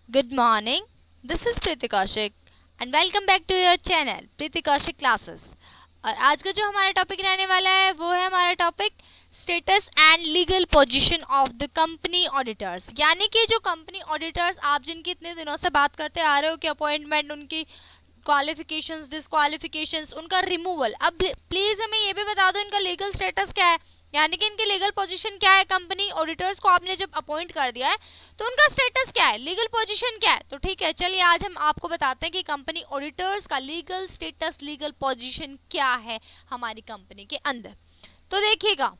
Good morning. This is Preeti Kaushik and welcome back to your channel Preeti Kaushik Classes. और आज का जो हमारा टॉपिक रहने वाला है वो है हमारा topic status and legal position of the company auditors, यानी कि जो कंपनी ऑडिटर्स आप जिनकी इतने दिनों से बात करते आ रहे हो कि अपॉइंटमेंट, उनकी क्वालिफिकेशंस, डिस्क्वालिफिकेशंस, उनका रिमूवल। अब प्लीज हमें ये भी बता दो इनका लीगल स्टेटस क्या है, यानी कि इनकी लीगल पोजीशन क्या है। कंपनी ऑडिटर्स को आपने जब अपॉइंट कर दिया है तो उनका स्टेटस क्या है, लीगल पोजीशन क्या है। तो ठीक है, चलिए आज हम आपको बताते हैं कि कंपनी ऑडिटर्स का लीगल स्टेटस, लीगल पोजीशन क्या है हमारी कंपनी के अंदर। तो देखिएगा,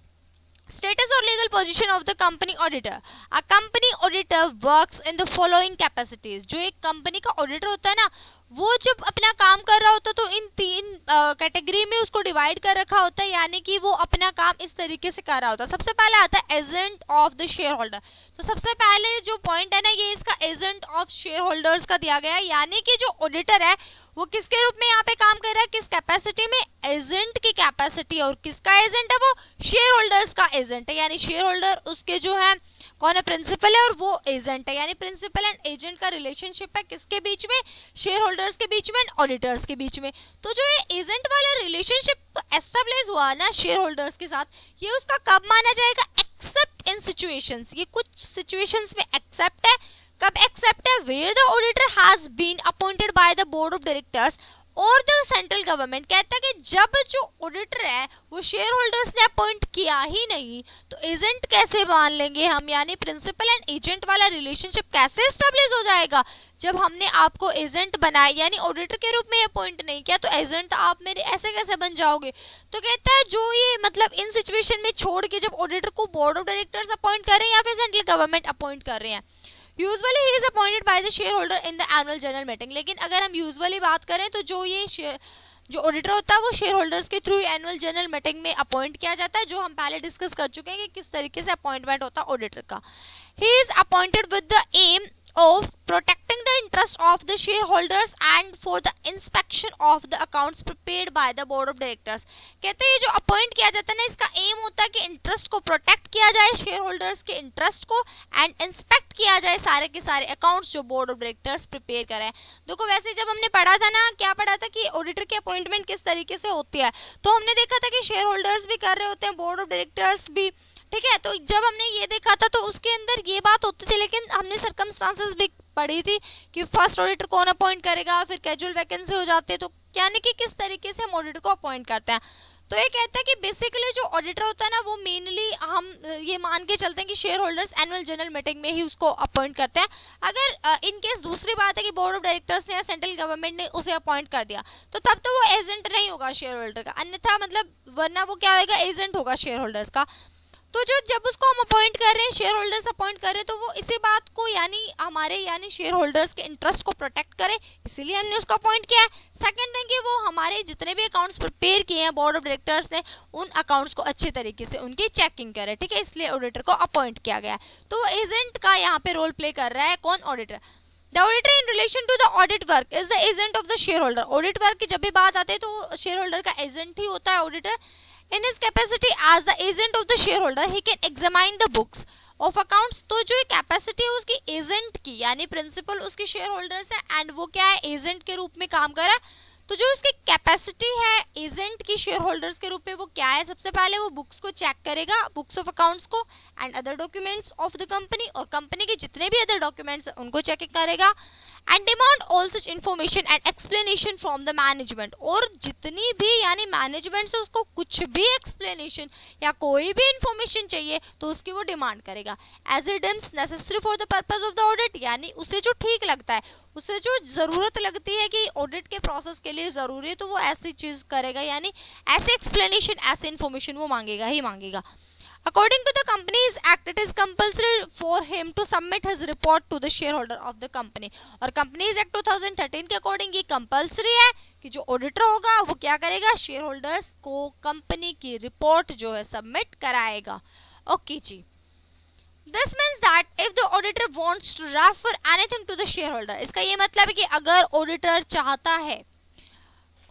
status or legal position of the company auditor. A company auditor works in the following capacities. जो एक कंपनी का ऑडिटर होता है ना, वो जब अपना काम कर रहा होता है तो इन तीन कैटेगरी में उसको डिवाइड कर रखा होता है, यानी कि वो अपना काम इस तरीके से कर रहा होता है। सबसे पहले आता है agent of the share holder. तो सबसे पहले जो पॉइंट है ना, ये इसका एजेंट ऑफ शेयर होल्डर्स का दिया गया है, यानी कि जो ऑडिटर है वो किसके रूप में यहाँ पे काम कर रहा है, किस कैपेसिटी में, एजेंट की कैपेसिटी। और किसका एजेंट है, वो शेयर होल्डर्स का एजेंट है, यानी शेयर होल्डर उसके जो है कौन है, प्रिंसिपल है और वो एजेंट है, यानी प्रिंसिपल एंड एजेंट का रिलेशनशिप है किसके बीच में, शेयर होल्डर्स के बीच में एंड ऑडिटर्स के बीच में। तो जो ये एजेंट वाला रिलेशनशिप एस्टेब्लिश हुआ ना शेयर होल्डर्स के साथ, ये उसका कब माना जाएगा, एक्सेप्ट इन सिचुएशंस। ये कुछ सिचुएशंस में एक्सेप्ट है। कब एक्सेप्ट है, where the auditor has been appointed by the board of directors और द सेंट्रल गवर्नमेंट। कहता है कि जब जो ऑडिटर है वो शेयर होल्डर्स ने अपॉइंट किया ही नहीं तो एजेंट कैसे मान लेंगे हम, यानी प्रिंसिपल एंड एजेंट वाला रिलेशनशिप कैसे एस्टेब्लिश हो जाएगा जब हमने आपको एजेंट बनाया, यानी ऑडिटर के रूप में अपॉइंट नहीं किया तो एजेंट आप मेरे ऐसे कैसे बन जाओगे। तो कहता है जो ये मतलब इन सिचुएशन में छोड़ के जब ऑडिटर को बोर्ड ऑफ डायरेक्टर्स अपॉइंट कर रहे हैं या फिर सेंट्रल गवर्नमेंट अपॉइंट कर रहे हैं, usually he is appointed by the share holder in the annual general meeting. लेकिन अगर हम यूजुअली बात करें तो जो ये जो ऑडिटर होता है वो शेयर होल्डर्स के थ्रू एनुअल जनरल मीटिंग में अपॉइंट किया जाता है, जो हम पहले डिस्कस कर चुके हैं कि किस तरीके से अपॉइंटमेंट होता है ऑडिटर का। He is appointed with the aim of protecting the interest of the shareholders and for the inspection of the accounts prepared by the board of directors। कहते हैं ये जो अपॉइंट किया जाता है ना, इसका एम होता है कि इंटरेस्ट को प्रोटेक्ट किया जाए, शेयर होल्डर्स के इंटरेस्ट को, एंड इंस्पेक्ट किया जाए सारे के सारे अकाउंट्स जो बोर्ड ऑफ डायरेक्टर्स प्रिपेयर करें। देखो वैसे जब हमने पढ़ा था ना, क्या पढ़ा था कि ऑडिटर की अपॉइंटमेंट किस तरीके से होती है, तो हमने देखा था कि शेयर होल्डर्स भी कर रहे होते हैं, बोर्ड ऑफ डायरेक्टर्स भी, ठीक है। तो जब हमने ये देखा था तो उसके अंदर ये बात होती थी, लेकिन हमने सर्कमस्टांसेस भी पढ़ी थी कि फर्स्ट ऑडिटर कौन अपॉइंट करेगा, फिर कैजुअल वैकेंसी हो जाती है, तो यानी कि किस तरीके से हम ऑडिटर को अपॉइंट करते हैं। तो ये कहता है कि बेसिकली जो ऑडिटर होता है ना, वो मेनली हम ये मान के चलते हैं कि share holders annual general meeting में ही उसको अपॉइंट करते हैं। अगर इन केस दूसरी बात है कि बोर्ड ऑफ डायरेक्टर्स ने या सेंट्रल गवर्नमेंट ने उसे अपॉइंट कर दिया तो तब तो वो एजेंट नहीं होगा शेयर होल्डर का, अन्यथा मतलब वरना वो क्या होगा, एजेंट होगा शेयर होल्डर्स का। तो जो जब उसको हम अपॉइंट कर रहे हैं, शेयर होल्डर्स अपॉइंट कर रहे हैं, तो वो इसी बात को यानी शेयर होल्डर्स के इंटरेस्ट को प्रोटेक्ट करे, इसीलिए हमने उसको अपॉइंट किया है। सेकंड थिंग कि वो हमारे जितने भी अकाउंट्स प्रिपेयर किए हैं बोर्ड ऑफ डायरेक्टर्स ने, उन अकाउंट्स को अच्छे तरीके से उनकी चेकिंग करे, ठीक है, इसलिए ऑडिटर को अपॉइंट किया गया है। तो एजेंट का यहाँ पे रोल प्ले कर रहा है कौन, auditor. The auditor in relation to the audit work is the agent of the shareholder। Audit work की जब भी बात आती है तो शेयर होल्डर का एजेंट ही होता है auditor. In his capacity as the agent of the shareholder, he can examine the books of accounts। तो जो कैपेसिटी है उसकी एजेंट की, यानी प्रिंसिपल उसके शेयर होल्डर्स है एंड वो क्या है, एजेंट के रूप में काम कर रहा है। तो जो उसकी कैपेसिटी है एजेंट की शेयर होल्डर्स के रूप में, वो क्या है, सबसे पहले वो बुक्स को चेक करेगा, बुक्स ऑफ अकाउंट्स को and other documents of the company, और कंपनी के जितने भी अदर डॉक्यूमेंट्स हैं उनको चेक करेगा, and demand all such information and explanation from the management. और जितनी भी यानी मैनेजमेंट से उसको कुछ भी एक्सप्लेनेशन या कोई भी इंफॉर्मेशन चाहिए तो उसकी वो डिमांड करेगा, as it deems necessary for the purpose of the audit. यानी उसे जो ठीक लगता है, उसे जो जरूरत लगती है कि ऑडिट के प्रोसेस के लिए जरूरी है, तो वो ऐसी चीज करेगा, यानी ऐसे एक्सप्लेनेशन, ऐसे इंफॉर्मेशन वो मांगेगा ही मांगेगा। According to the Companies Act, it is compulsory for him to submit his report to the shareholder of the company। और Companies Act 2013 के अकॉर्डिंग ये कंपल्सरी है कि जो ऑडिटर होगा वो क्या करेगा, शेयर होल्डर्स को कंपनी की रिपोर्ट जो है सबमिट कराएगा। ओके जी, this means that if the auditor wants to refer anything to the share holder, इसका ये मतलब है कि अगर ऑडिटर चाहता है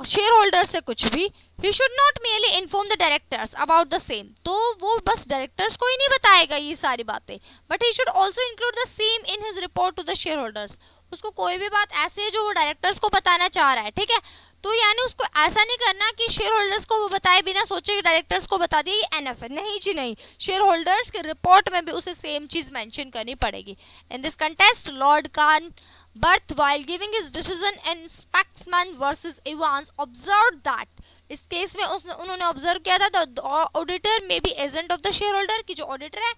शेयर होल्डर से कुछ भी, he should not merely inform the directors about the same, तो वो बस डायरेक्टर्स को ही नहीं बताएगा ये सारी बातें, but he should also include the same in his report to the shareholders. उसको कोई भी बात ऐसे है जो वो डायरेक्टर्स को बताना चाह रहा है, ठीक है, तो यानी उसको ऐसा नहीं करना कि शेयर होल्डर्स को वो बताए बिना सोचे कि डायरेक्टर्स को बता दिया, ये एनएफ है, नहीं जी नहीं, शेयर होल्डर्स के रिपोर्ट में भी उसे सेम चीज मेंशन करनी पड़ेगी. इन दिस कंटेस्ट लॉर्ड कान बर्थ while giving his decision in Spaxman versus Evans observed that, इस केस में उन्होंने ऑब्जर्व किया था the auditor may be agent of the share holder, की जो ऑडिटर है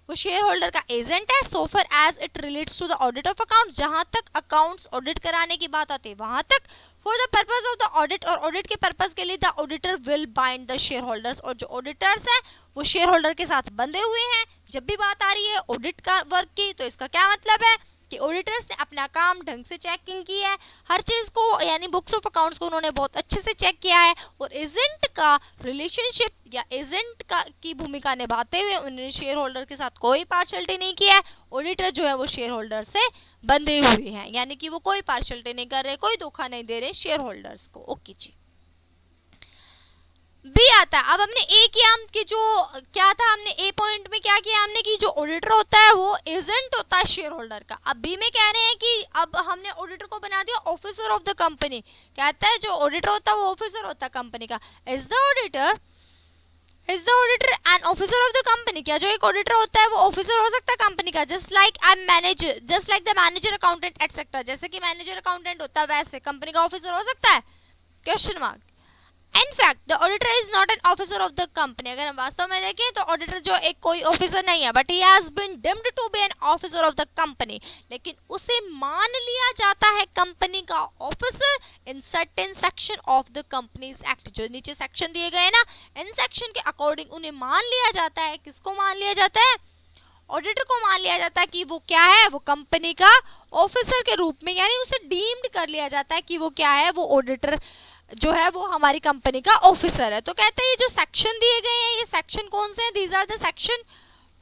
वो शेयर होल्डर का एजेंट है, so far as it relates to the audit of account, जहां तक अकाउंट्स ऑडिट कराने की बात आती है वहां तक, for the purpose of the audit, और ऑडिट के पर्पस के लिए the auditor will bind the share holders, और जो ऑडिटर्स हैं वो शेयर होल्डर के साथ बंधे हुए हैं. जब भी बात आ रही है ऑडिट का वर्क की, तो इसका क्या मतलब है कि ऑडिटर्स ने अपना काम ढंग से चेकिंग की है, हर चीज को यानी बुक्स ऑफ अकाउंट्स को उन्होंने बहुत अच्छे से चेक किया है, और एजेंट का रिलेशनशिप या एजेंट का की भूमिका निभाते हुए उन्होंने शेयर होल्डर के साथ कोई पार्शलिटी नहीं किया है. ऑडिटर जो है वो शेयर होल्डर से बंधे हुए हैं, यानी कि वो कोई पार्शलिटी नहीं कर रहे, कोई धोखा नहीं दे रहे शेयर होल्डर्स को. ओके जी, बी आता है. अब हमने ए किया कि जो क्या था, हमने ए पॉइंट में क्या किया हमने कि जो ऑडिटर होता है वो एजेंट होता है शेयर होल्डर का. अब बी में कह रहे हैं कि अब हमने ऑडिटर को बना दिया ऑफिसर ऑफ द कंपनी. कहता है जो ऑडिटर होता है वो ऑफिसर होता है कंपनी का. Is the auditor N officer of the company, क्या जो एक ऑडिटर होता है वो ऑफिसर हो सकता है कंपनी का. Just like the manager accountant etcetera, जैसे कि मैनेजर अकाउंटेंट होता है वैसे कंपनी का ऑफिसर हो सकता है, question mark. In fact, the auditor is not an officer of the company. अगर हम वास्तव में देखें तो ऑडिटर जो एक कोई ऑफिसर नहीं है, but he has been deemed to be an officer of the company. लेकिन उसे मान लिया जाता है कंपनी का officer in certain section of the Companies Act. जो नीचे सेक्शन दिए गए ना, इन सेक्शन के अकॉर्डिंग उन्हें मान लिया जाता है. किसको मान लिया जाता है? ऑडिटर को मान लिया जाता है कि वो क्या है, वो कंपनी का ऑफिसर के रूप में, यानी उसे डीम्ड कर लिया जाता है कि वो क्या है, वो ऑडिटर जो है वो हमारी कंपनी का ऑफिसर है. तो कहते हैं ये जो सेक्शन दिए गए हैं ये सेक्शन कौन से हैं? दीज आर द सेक्शन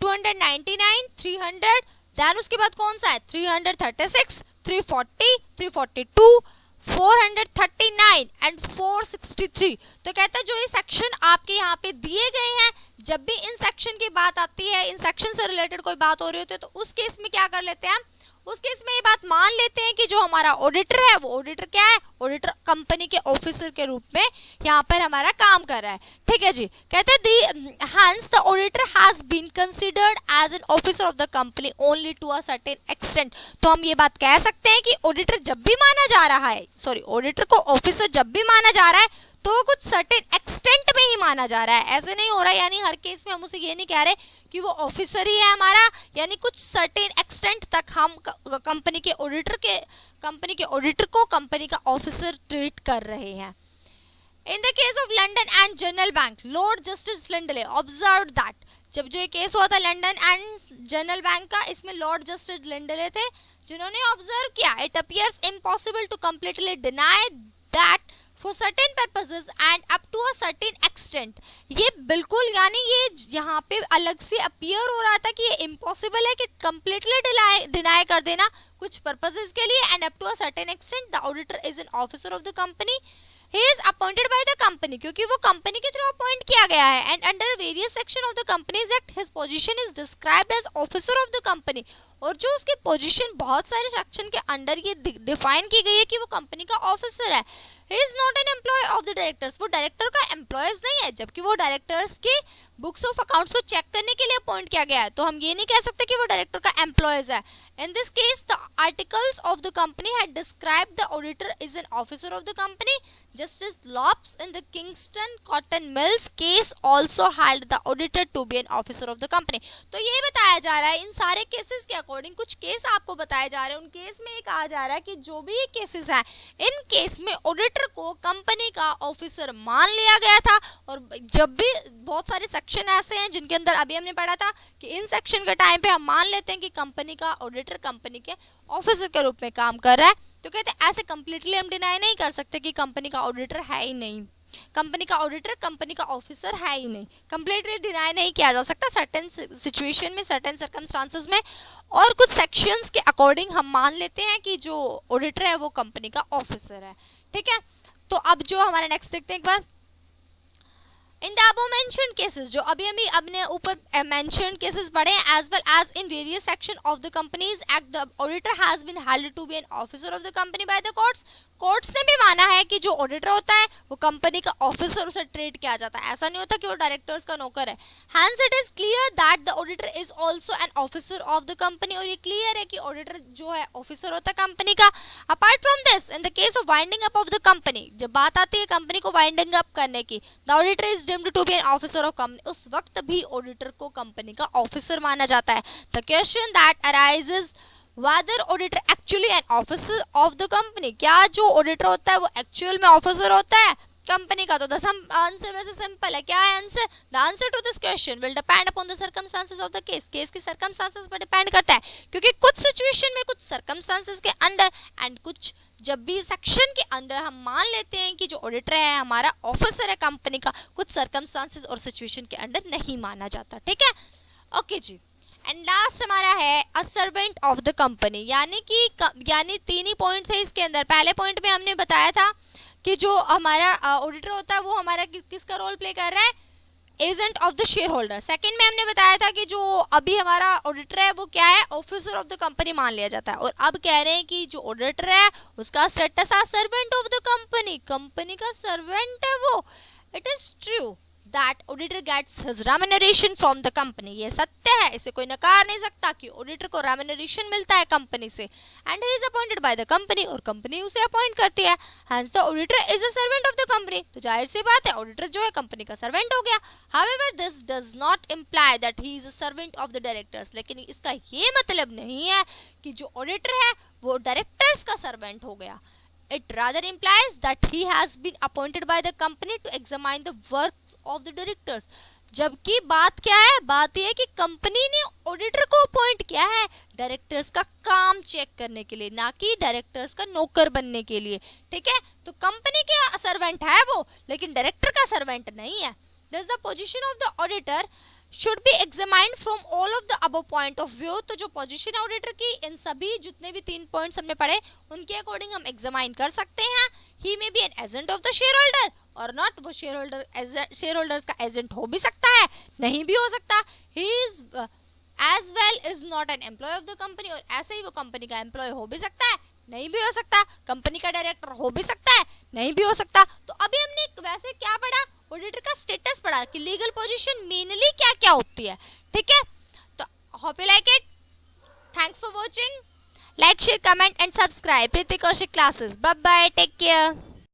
299, 300, देन उसके बाद कौन सा है 336, 340, 342, 439 एंड 463. तो कहता है जो ये सेक्शन आपके यहाँ पे दिए गए हैं, जब भी इन सेक्शन की बात आती है, इन सेक्शन से रिलेटेड कोई बात हो रही होती है, तो उस केस में क्या कर लेते हैं, उस केस में ये बात मान लेते हैं कि जो हमारा ऑडिटर है वो ऑडिटर क्या है, ऑडिटर कंपनी के ऑफिसर के रूप में यहाँ पर हमारा काम कर रहा है. ठीक है जी. कहते हैं hence the auditor has been considered as an officer of the company only to a certain extent. तो हम ये बात कह सकते हैं कि ऑडिटर जब भी माना जा रहा है, ऑडिटर को ऑफिसर जब भी माना जा रहा है तो कुछ सर्टेन एक्सटेंट में ही माना जा रहा है. ऐसे नहीं हो रहा है, यानी हर केस में हम उसे ये नहीं कह रहे कि वो ऑफिसर ही है हमारा, यानी कुछ सर्टेन एक्सटेंट तक हम कंपनी के ऑडिटर को कंपनी का ऑफिसर ट्रीट कर रहे हैं. In the case of London and general bank, Lord justice Lindley observed that, जब जो ये केस हुआ था लंदन एंड जनरल बैंक का, इसमें लॉर्ड जस्टिस लिंडले थे जिन्होंने ऑब्जर्व किया, it appears impossible to completely deny that for certain purposes and up to a certain extent. ये बिल्कुल यानी ये यहाँ पे अलग से अपीयर हो रहा था कि ये इम्पॉसिबल है कि कंप्लीटली डिनाई कर देना कुछ पर्पसेस के लिए. And up to a certain extent the auditor is an officer of the company, he is appointed by the company, क्योंकि वो कंपनी के थ्रू अपॉइंट किया गया है. And under various section of the companies act his position is described as officer of the company. और जो उसकी position बहुत सारे सेक्शन के अंडर ये डिफाइन की गई है कि वो कंपनी का ऑफिसर है. He is not an employee of the directors. वो डायरेक्टर का एम्प्लॉयज नहीं है, जबकि वो डायरेक्टर्स के बुक्स ऑफ अकाउंट्स को चेक करने के लिए अपॉइंट किया गया है. तो हम ये नहीं कह सकते कि वो डायरेक्टर का एम्प्लॉयज है. In this case, the articles of the company had described the auditor is an officer of the company. Justice Lopes in the Kingston Cotton Mills case also held the auditor to be an officer of the company. तो ये बताया जा रहा है इन सारे cases के according, कुछ case आपको बताए जा रहे हैं, उन केस में ये कहा जा रहा है कि जो भी केसेस हैं इन केस में ऑडिटर को कंपनी का ऑफिसर मान लिया गया था. और जब भी बहुत सारे सेक्शन ऐसे हैं जिनके अंदर अभी हमने पढ़ा था कि इन सेक्शन के टाइम पे हम मान लेते हैं कि कंपनी का ऑडिटर कंपनी के ऑफिसर के रूप में काम कर रहा है, तो कहते हैं ऐसे कंप्लीटली हम डिनाई नहीं कर सकते कि कंपनी का ऑडिटर है ही नहीं, कंपनी का ऑडिटर कंपनी का ऑफिसर है ही नहीं, कंप्लीटली डिनाई नहीं किया जा सकता. सर्टेन सिचुएशन में, सर्टेन सर्कमस्टांसेस में और कुछ सेक्शंस के अकॉर्डिंग हम मान लेते हैं कि जो ऑडिटर है वो कंपनी का ऑफिसर है. ठीक है. तो अब जो हमारा नेक्स्ट देखते हैं एक बार, in the above mentioned cases, जो अभी अभी अपने ऊपर मेंशन्ड केसेस पढ़े, as well as in various section of the companies act, the auditor has been held to be an officer of the company by the courts. Courts ने भी माना है कि जो ऑडिटर होता है वो कंपनी का ऑफिसर उसे ट्रीट किया जाता है, ऐसा नहीं होता कि वो डायरेक्टर्स का नौकर है। Hence it is clear that the auditor is also an officer of the company, और ये क्लियर है कि ऑडिटर जो है ऑफिसर होता है कंपनी का। Apart from this, in the case of winding up of the company, जब बात आती है कंपनी को वाइंडिंग अप करने की, the auditor is deemed to be an officer of company, उस वक्त भी ऑडिटर को कंपनी का ऑफिसर माना जाता है। The question that arises whether auditor actually an officer of the company, क्या जो ऑडिटर होता है वो एक्चुअल में ऑफिसर होता है कंपनी का? तो द आंसर वैसे सिंपल है, क्या है answer? The answer to this question will depend upon the circumstances of the case, case की सर्कमस्टांसेस पर डिपेंड करता है, क्योंकि कुछ सिचुएशन में, कुछ सर्कमस्टांसेस के अंडर एंड कुछ जब भी सेक्शन के अंदर हम मान लेते हैं कि जो ऑडिटर है हमारा ऑफिसर है कंपनी का, कुछ सर्कमस्टांसेस और सिचुएशन के अंडर नहीं माना जाता। ठीक है, ओके जी। एंड लास्ट हमारा है a servant of the company, यानी तीन ही पॉइंट थे इसके अंदर। पहले पॉइंट में हमने बताया था कि जो हमारा ऑडिटर होता है वो हमारा किसका रोल प्ले कर रहा है? Agent of the share holder. Second में हमने बताया था कि जो अभी हमारा ऑडिटर है वो क्या है? ऑफिसर ऑफ द कंपनी मान लिया जाता है। और अब कह रहे हैं कि जो ऑडिटर है उसका स्टेटस है servant of the company, company का सर्वेंट है वो। It is true that auditor gets his remuneration from the company, ये सत्य है, इसे कोई नकार नहीं सकता कि ऑडिटर को रेम्यूनरेशन मिलता है कंपनी से, and he is appointed by the company, और कंपनी उसे अपॉइंट करती है। hence the auditor is a servant of the company, तो जाहिर सी बात है ऑडिटर जो है कंपनी का सर्वेंट हो गया। however this does not imply that he is a servant of the directors, लेकिन इसका ये मतलब नहीं है कि जो ऑडिटर है वो डायरेक्टर्स का सर्वेंट हो गया। It rather implies that he has been appointed by the company to examine the works of the directors, जबकि बात क्या है? बात यह है कि कंपनी ने ऑडिटर को अपॉइंट किया है डायरेक्टर्स का काम चेक करने के लिए, ना कि डायरेक्टर्स का नौकर बनने के लिए। ठीक है, तो कंपनी का सर्वेंट है वो, लेकिन डायरेक्टर का सर्वेंट नहीं है। Thus the position of the auditor should be examined from all of the above point of view, तो जो पोजीशन है ऑडिटर की इन सभी जितने भी 3 पॉइंट्स हमने पढ़े उनके अकॉर्डिंग हम एग्जामाइन कर सकते हैं। He may be an agent of the share holder और नॉट, वो शेयर होल्डर्स का एजेंट हो भी सकता है, नहीं भी हो सकता। He is as well is not an employ of the company, और ऐसे ही वो कंपनी का एम्प्लॉय हो भी सकता है, नहीं भी हो सकता। कंपनी का डायरेक्टर हो भी सकता है, नहीं भी हो सकता। तो अभी हमने वैसे क्या पढ़ा? ऑडिटर का स्टेटस पढ़ा कि लीगल पोजीशन मेनली क्या क्या होती है। ठीक है, तो hope you like it. Thanks for watching. Like, share, comment and subscribe Preeti Kaushik classes. Bye bye, take care.